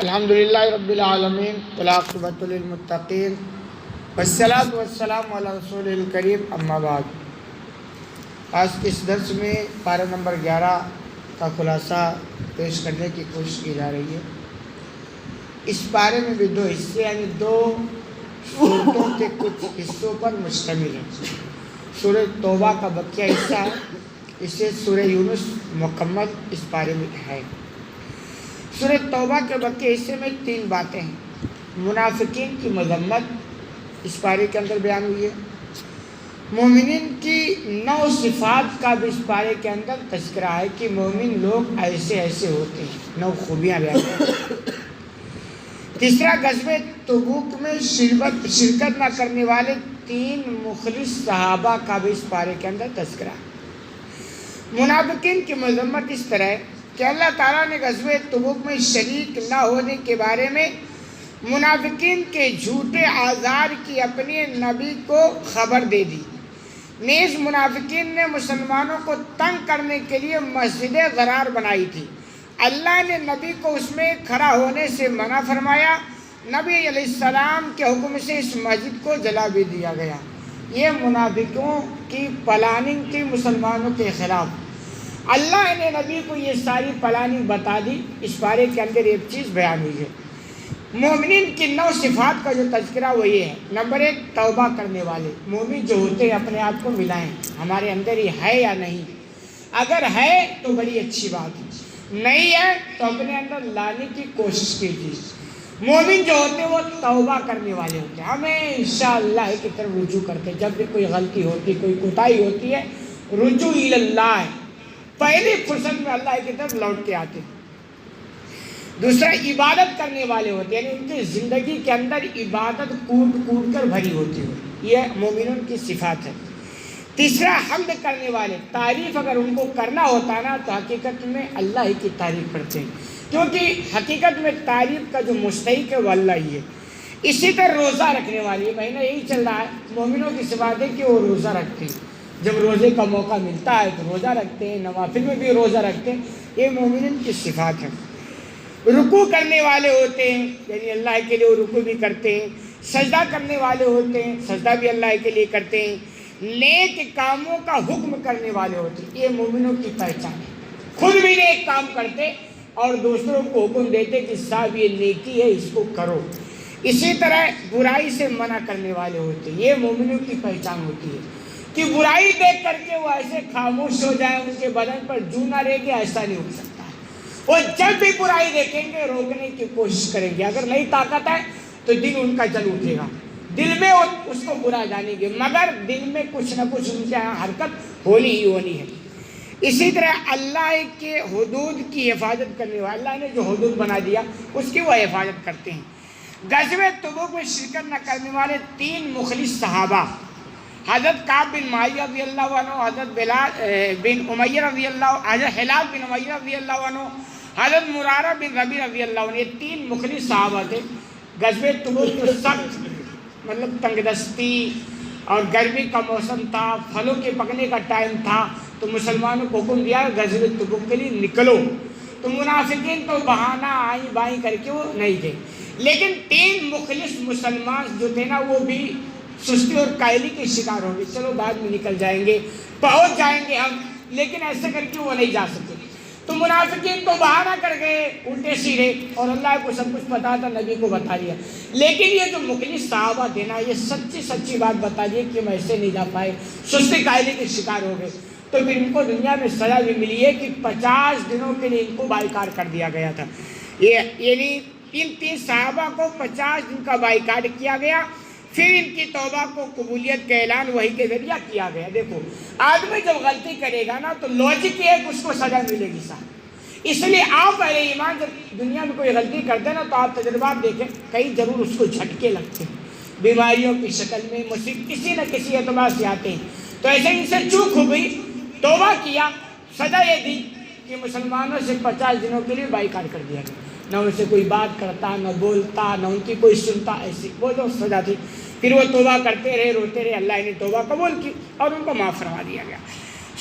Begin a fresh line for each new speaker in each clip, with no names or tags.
الحمدللہ رب العالمین والعاقبۃ للمتقین والصلاۃ والسلام علی رسول الکریم اما بعد۔ آج کے اس درس میں پارہ نمبر 11 کا خلاصہ پیش کرنے کی کوشش کی جا رہی ہے۔ اس پارے میں بھی دو حصے یعنی دو سورتوں کے کچھ حصوں پر مشتمل ہے۔ سورہ توبہ کا بقیہ حصہ ہے، اسے سورہ یونس مکمل اس پارے میں ہے۔ سورہ توبہ کے بقیہ حصے میں 3 باتیں ہیں۔ منافقین کی مذمت اس پارے کے اندر بیان ہوئی ہے، مومنین کی 9 صفات کا بھی اس پارے کے اندر تذکرہ ہے کہ مومن لوگ ایسے ایسے ہوتے ہیں، 9 خوبیاں بیان ہیں۔ تیسرا، غزوہ تبوک میں شرکت نہ کرنے والے 3 مخلص صحابہ کا بھی اس پارے کے اندر تذکرہ ہے۔ منافقین کی مذمت اس طرح ہے کہ اللہ تعالیٰ نے غزوہ تبوک میں شریک نہ ہونے کے بارے میں منافقین کے جھوٹے اعذار کی اپنے نبی کو خبر دے دی۔ نیز منافقین نے مسلمانوں کو تنگ کرنے کے لیے مسجد غرار بنائی تھی، اللہ نے نبی کو اس میں کھڑا ہونے سے منع فرمایا۔ نبی علیہ السلام کے حکم سے اس مسجد کو جلا بھی دیا گیا۔ یہ منافقوں کی پلاننگ تھی مسلمانوں کے خلاف۔ اللہ نے نبی کو یہ ساری پلاننگ بتا دی۔ اس بارے کے اندر ایک چیز بیان ہوئی ہے، مومنین کی 9 صفات کا جو تذکرہ وہ یہ ہے۔ نمبر 1، توبہ کرنے والے۔ مومن جو ہوتے ہیں اپنے آپ کو ملائیں، ہمارے اندر یہ ہے یا نہیں، اگر ہے تو بڑی اچھی بات ہے، نہیں ہے تو اپنے اندر لانے کی کوشش کیجیے۔ مومن جو ہوتے ہیں وہ توبہ کرنے والے ہوتے ہیں، ہمیشہ اللہ کی طرف رجوع کرتے ہیں۔ جب بھی کوئی غلطی ہوتی، کوئی کوتاہی ہوتی ہے، رجوع اللہ ہے، پہلی فرصت میں اللہ کی طرف لوٹ کے آتے ہیں۔ دوسرا، عبادت کرنے والے ہوتے ہیں، یعنی ان کی زندگی کے اندر عبادت کوٹ کوٹ کر بھری ہوتی ہے، یہ مومنوں کی صفات ہے۔ تیسرا، حمد کرنے والے، تعریف اگر ان کو کرنا ہوتا نا تو حقیقت میں اللہ ہی کی تعریف کرتے ہیں، کیونکہ حقیقت میں تعریف کا جو مستحق ہے وہ اللہ ہی ہے۔ اسی طرح روزہ رکھنے والے، مہینہ یہی چل رہا ہے، مومنوں کی صفات ہے کہ وہ روزہ رکھتے ہیں، جب روزے کا موقع ملتا ہے تو روزہ رکھتے ہیں، نوافل میں بھی روزہ رکھتے ہیں، یہ مومنین کی صفات ہے۔ رکوع کرنے والے ہوتے ہیں، یعنی اللہ کے لیے وہ رکوع بھی کرتے ہیں۔ سجدہ کرنے والے ہوتے ہیں، سجدہ بھی اللہ کے لیے کرتے ہیں۔ نیک کاموں کا حکم کرنے والے ہوتے ہیں، یہ مومنوں کی پہچان ہے، خود بھی نیک کام کرتے اور دوسروں کو حکم دیتے کہ صاحب یہ نیکی ہے، اس کو کرو۔ اسی طرح برائی سے منع کرنے والے ہوتے ہیں، یہ مومنوں کی پہچان ہوتی ہے کہ برائی دیکھ کر کے وہ ایسے خاموش ہو جائیں، ان کے بدن پر جو نہ رہے گی، ایسا نہیں ہو سکتا ہے۔ وہ جب بھی برائی دیکھیں گے روکنے کی کوشش کریں گے، اگر نہیں طاقت ہے تو دل ان کا جل اٹھے گا، دل میں اس کو برا جانیں گے، مگر دل میں کچھ نہ کچھ ان کے حرکت ہونی ہی ہونی ہے۔ اسی طرح اللہ کے حدود کی حفاظت کرنے والے، اللہ نے جو حدود بنا دیا اس کی وہ حفاظت کرتے ہیں۔ غزوہ تبوک میں شرکت نہ کرنے والے 3 مخلص صحابہ، حضرت کعب بن مالک رضی اللہ عنہ، حضرت بلال بن امیہ رضی اللہ عنہ، حضرت ہلال بن امیہ رضی اللہ عنہ، حضرت مرارہ بن ربیع رضی اللہ عنہ، یہ 3 مخلص صحابہ تھے۔ غزوہ تبوک میں سخت تنگ دستی اور گرمی کا موسم تھا، پھلوں کے پکنے کا ٹائم تھا، تو مسلمانوں کو حکم دیا غزوہ تبوک کے لیے نکلو، تو منافقین تو بہانہ آئیں بائیں کر کے وہ نہیں گئے، لیکن 3 مخلص مسلمان جو تھے نا وہ بھی سستی اور کائلی کے شکار ہوں گے، چلو بعد میں نکل جائیں گے، پہنچ جائیں گے ہم، لیکن ایسے کر کے وہ نہیں جا سکتے، تو منافقین تو بہانہ کر گئے الٹے سیدھے، اور اللہ کو سب کچھ پتا تھا، نبی کو بتا دیا، لیکن یہ جو مخلص صحابہ تھے نا یہ سچی بات بتا دی کہ ہم ایسے نہیں جا پائے، سستی کائلی کے شکار ہو گئے، تو پھر ان کو دنیا میں سزا بھی ملی ہے کہ 50 دنوں کے لیے ان کو بائیکاٹ کر دیا گیا تھا، یعنی ان 3 صحابہ کو 50 دن کا بائیکاٹ کیا گیا، پھر ان کی توبہ کو قبولیت کا اعلان وحی کے ذریعہ کیا گیا۔ دیکھو آدمی جب غلطی کرے گا نا تو لاجک یہ ہے کہ اس کو سزا ملے گی صاحب، اس لیے آپ اہل ایمان جب دنیا میں کوئی غلطی کرتے نا تو آپ تجربات دیکھیں، کئی ضرور اس کو جھٹکے لگتے ہیں، بیماریوں کی شکل میں، مصیبت کسی نہ کسی اعتبار سے آتے ہیں، تو ایسے ان سے چوک ہو گئی، توبہ کیا، سزا یہ دی کہ مسلمانوں سے 50 دنوں کے لیے بائیکاٹ کر دیا گیا، نہ ان سے کوئی بات کرتا، نہ بولتا، نہ ان کی کوئی سنتا، ایسی وہ جو سزا تھی۔ پھر وہ توبہ کرتے رہے، روتے رہے، اللہ نے توبہ قبول کی اور ان کو معاف فرما دیا گیا۔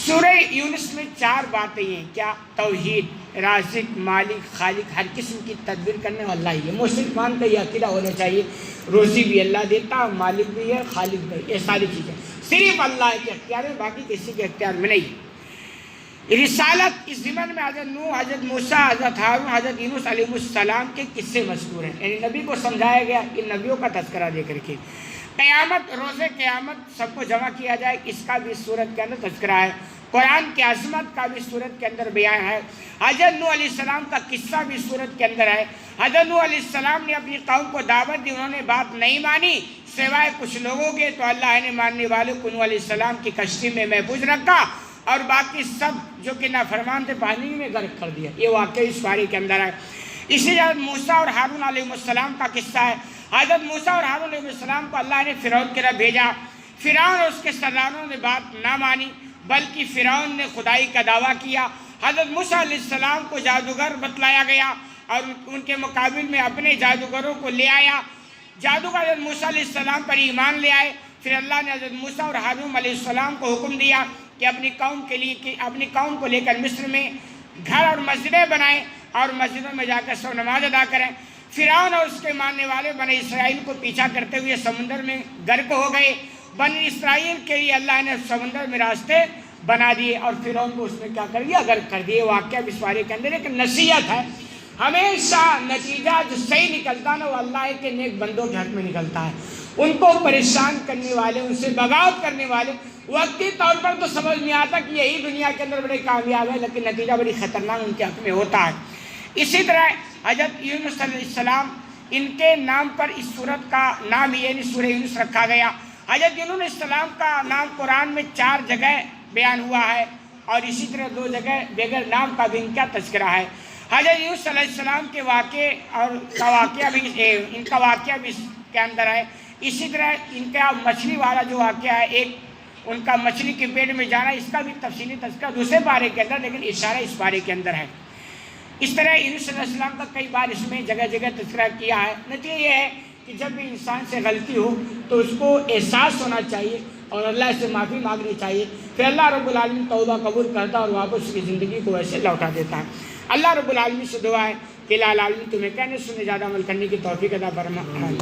سورہ یونس میں 4 باتیں ہیں، کیا؟ توحید، رازق، مالک، خالق، ہر قسم کی تدبیر کرنے والا ہی ہے۔ مسلمان کا یہ عقیدہ ہونا چاہیے، روزی بھی اللہ دیتا ہے، مالک بھی ہے، خالق بھی ہے، یہ ساری چیزیں صرف اللہ کے اختیار میں، باقی کسی کے اختیار میں نہیں۔ رسالت، اس ضمن میں حضرت نوح، حضرت موسیٰ، حضرت ہارون، حضرت یونس علیہ السلام کے قصے مذکور ہیں، یعنی نبی کو سمجھایا گیا ان نبیوں کا تذکرہ دے کر کے۔ قیامت، روز قیامت سب کو جمع کیا جائے، اس کا بھی سورت کے اندر تذکرہ ہے۔ قرآن کی عظمت کا بھی سورت کے اندر بیان ہے۔ حضرت نوح علیہ السلام کا قصہ بھی سورت کے اندر ہے۔ حضرت نوح علیہ السلام نے اپنی قوم کو دعوت دی، انہوں نے بات نہیں مانی سوائے کچھ لوگوں کے، تو اللہ نے ماننے والوں کو نوح علیہ السلام کی کشتی میں محفوظ رکھا اور باقی سب جو کہ نافرمان تھے پانی میں غرق کر دیا۔ یہ واقعہ اس پارے کے اندر ہے۔ اسی حضرت موسیٰ اور ہارون علیہ السلام کا قصہ ہے۔ حضرت موسیٰ اور ہارون علیہ السلام کو اللہ نے فرعون کی طرف بھیجا، فرعون اور اس کے سرداروں نے بات نہ مانی، بلکہ فرعون نے خدائی کا دعویٰ کیا۔ حضرت موسیٰ علیہ السلام کو جادوگر بتلایا گیا اور ان کے مقابل میں اپنے جادوگروں کو لے آیا۔ جادوگر حضرت موسیٰ علیہ السلام پر ایمان لے آئے۔ پھر اللہ نے حضرت موسیٰ اور ہارون علیہ السلام کو حکم دیا کہ اپنی قوم کو لے کر مصر میں گھر اور مسجدیں بنائیں اور مسجدوں میں جا کر سب نماز ادا کریں۔ فرعون اور اس کے ماننے والے بنی اسرائیل کو پیچھا کرتے ہوئے سمندر میں غرق ہو گئے۔ بنی اسرائیل کے لیے اللہ نے سمندر میں راستے بنا دیے اور فرعون کو اس میں کیا کر دیا؟ غرق کر دیے۔ واقعہ اس بارے کے اندر ایک نصیحت ہے، ہمیشہ نتیجہ جو صحیح نکلتا نا وہ اللہ کے نیک بندوں کے حق میں نکلتا ہے۔ ان کو پریشان کرنے والے، ان سے بغاوت کرنے والے وقتی طور پر تو سمجھ نہیں آتا کہ یہی دنیا کے اندر بڑے کامیاب ہے، لیکن نتیجہ بڑی خطرناک ان کے حق میں ہوتا ہے۔ اسی طرح حضرت یونس علیہ السلام، ان کے نام پر اس سورت کا نام یعنی سورہ یونس رکھا گیا۔ حضرت یونس علیہ السلام کا نام قرآن میں 4 جگہ بیان ہوا ہے اور اسی طرح 2 جگہ بغیر نام کا بھی ان کا تذکرہ ہے۔ حضرت یونس علیہ السلام کے واقعے اور ان کا واقعہ بھی اس کے اندر ہے۔ اسی طرح ان کا مچھلی والا جو واقعہ ہے، ایک ان کا مچھلی کے پیٹ میں جانا، اس کا بھی تفصیلی تذکرہ دوسرے پارے کے اندر، لیکن اشارہ اس پارے کے اندر ہے۔ اس طرح یونس علیہ السلام کا کئی بار اس میں جگہ جگہ تذکرہ کیا ہے۔ نتیجہ یہ ہے کہ جب بھی انسان سے غلطی ہو تو اس کو احساس ہونا چاہیے اور اللہ سے معافی مانگنی چاہیے، پھر اللہ رب العالمین توبہ قبول کرتا اور واپس کی زندگی کو ویسے لوٹا دیتا ہے۔ اللہ رب العالمین سے دعا ہے کہ العالمین تمہیں کہنے سننے زیادہ عمل کرنے کی توفیق عطا فرمائے۔